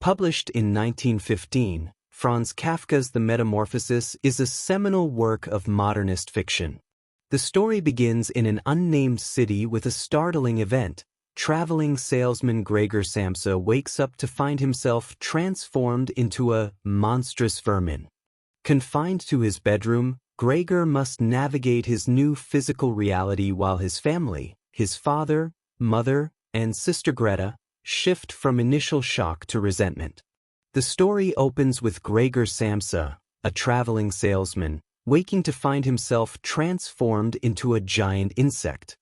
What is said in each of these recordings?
Published in 1915, Franz Kafka's The Metamorphosis is a seminal work of modernist fiction. The story begins in an unnamed city with a startling event. Traveling salesman Gregor Samsa wakes up to find himself transformed into a monstrous vermin. Confined to his bedroom, Gregor must navigate his new physical reality while his family, his father, mother, and sister Grete, shift from initial shock to resentment. The story opens with Gregor Samsa, a traveling salesman, waking to find himself transformed into a giant insect.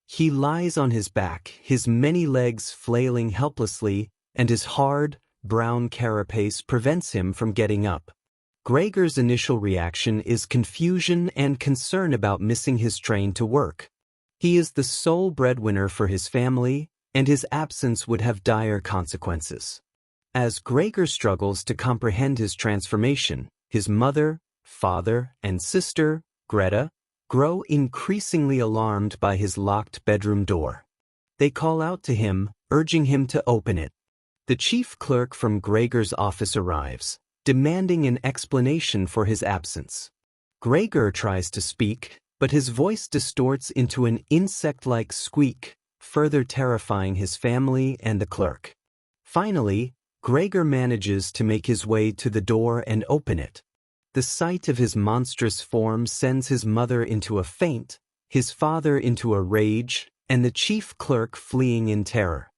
He lies on his back, his many legs flailing helplessly, and his hard, brown carapace prevents him from getting up. Gregor's initial reaction is confusion and concern about missing his train to work. He is the sole breadwinner for his family, and his absence would have dire consequences. As Gregor struggles to comprehend his transformation, his mother, father, and sister, Grete, grow increasingly alarmed by his locked bedroom door. They call out to him, urging him to open it. The chief clerk from Gregor's office arrives, demanding an explanation for his absence. Gregor tries to speak, but his voice distorts into an insect-like squeak, further terrifying his family and the clerk. Finally, Gregor manages to make his way to the door and open it. The sight of his monstrous form sends his mother into a faint, his father into a rage, and the chief clerk fleeing in terror.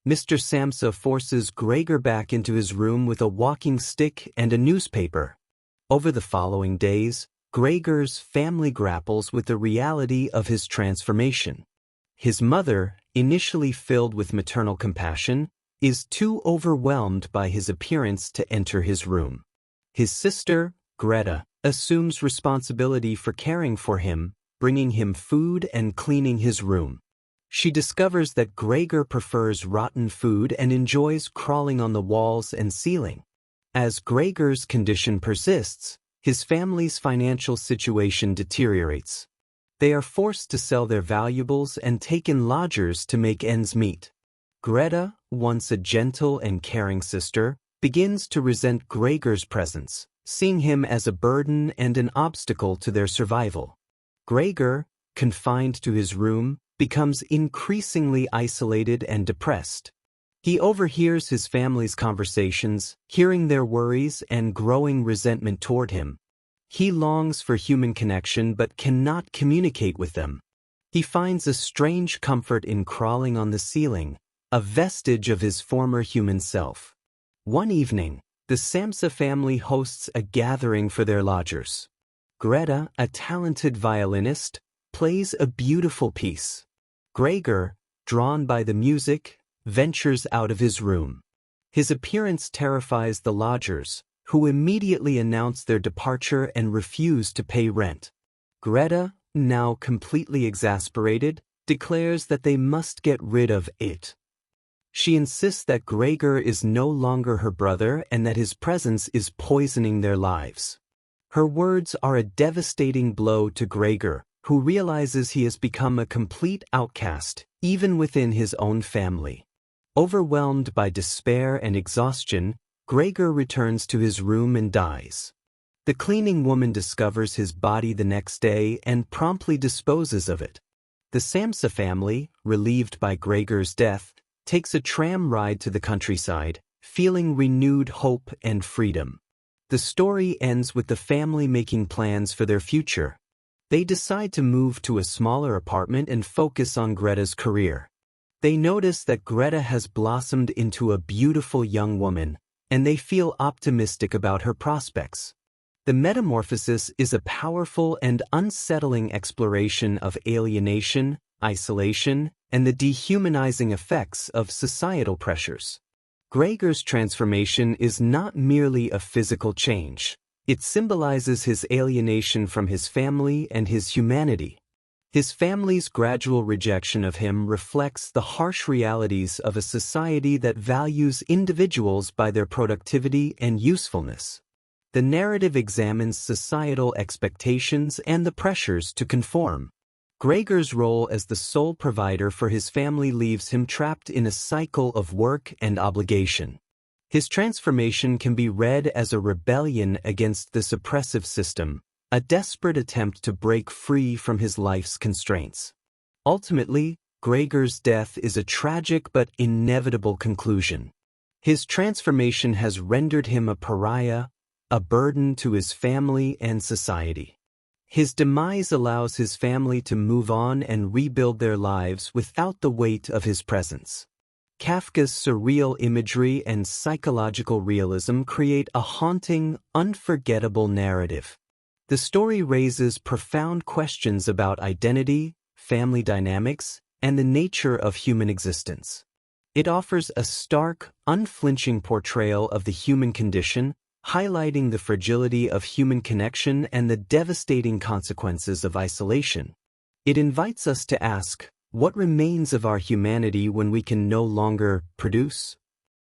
Mr. Samsa forces Gregor back into his room with a walking stick and a newspaper. Over the following days, Gregor's family grapples with the reality of his transformation. His mother, initially filled with maternal compassion, is too overwhelmed by his appearance to enter his room. His sister, Grete, assumes responsibility for caring for him, bringing him food and cleaning his room. She discovers that Gregor prefers rotten food and enjoys crawling on the walls and ceiling. As Gregor's condition persists, his family's financial situation deteriorates. They are forced to sell their valuables and take in lodgers to make ends meet. Grete, once a gentle and caring sister, begins to resent Gregor's presence, seeing him as a burden and an obstacle to their survival. Gregor, confined to his room, becomes increasingly isolated and depressed. He overhears his family's conversations, hearing their worries and growing resentment toward him. He longs for human connection but cannot communicate with them. He finds a strange comfort in crawling on the ceiling, a vestige of his former human self. One evening, the Samsa family hosts a gathering for their lodgers. Grete, a talented violinist, plays a beautiful piece. Gregor, drawn by the music, ventures out of his room. His appearance terrifies the lodgers, who immediately announce their departure and refuse to pay rent. Grete, now completely exasperated, declares that they must get rid of it. She insists that Gregor is no longer her brother and that his presence is poisoning their lives. Her words are a devastating blow to Gregor, who realizes he has become a complete outcast, even within his own family. Overwhelmed by despair and exhaustion, Gregor returns to his room and dies. The cleaning woman discovers his body the next day and promptly disposes of it. The Samsa family, relieved by Gregor's death, takes a tram ride to the countryside, feeling renewed hope and freedom. The story ends with the family making plans for their future. They decide to move to a smaller apartment and focus on Grete's career. They notice that Grete has blossomed into a beautiful young woman, and they feel optimistic about her prospects. The Metamorphosis is a powerful and unsettling exploration of alienation, isolation, and the dehumanizing effects of societal pressures. Gregor's transformation is not merely a physical change. It symbolizes his alienation from his family and his humanity. His family's gradual rejection of him reflects the harsh realities of a society that values individuals by their productivity and usefulness. The narrative examines societal expectations and the pressures to conform. Gregor's role as the sole provider for his family leaves him trapped in a cycle of work and obligation. His transformation can be read as a rebellion against this oppressive system, a desperate attempt to break free from his life's constraints. Ultimately, Gregor's death is a tragic but inevitable conclusion. His transformation has rendered him a pariah, a burden to his family and society. His demise allows his family to move on and rebuild their lives without the weight of his presence. Kafka's surreal imagery and psychological realism create a haunting, unforgettable narrative. The story raises profound questions about identity, family dynamics, and the nature of human existence. It offers a stark, unflinching portrayal of the human condition, highlighting the fragility of human connection and the devastating consequences of isolation. It invites us to ask, what remains of our humanity when we can no longer produce,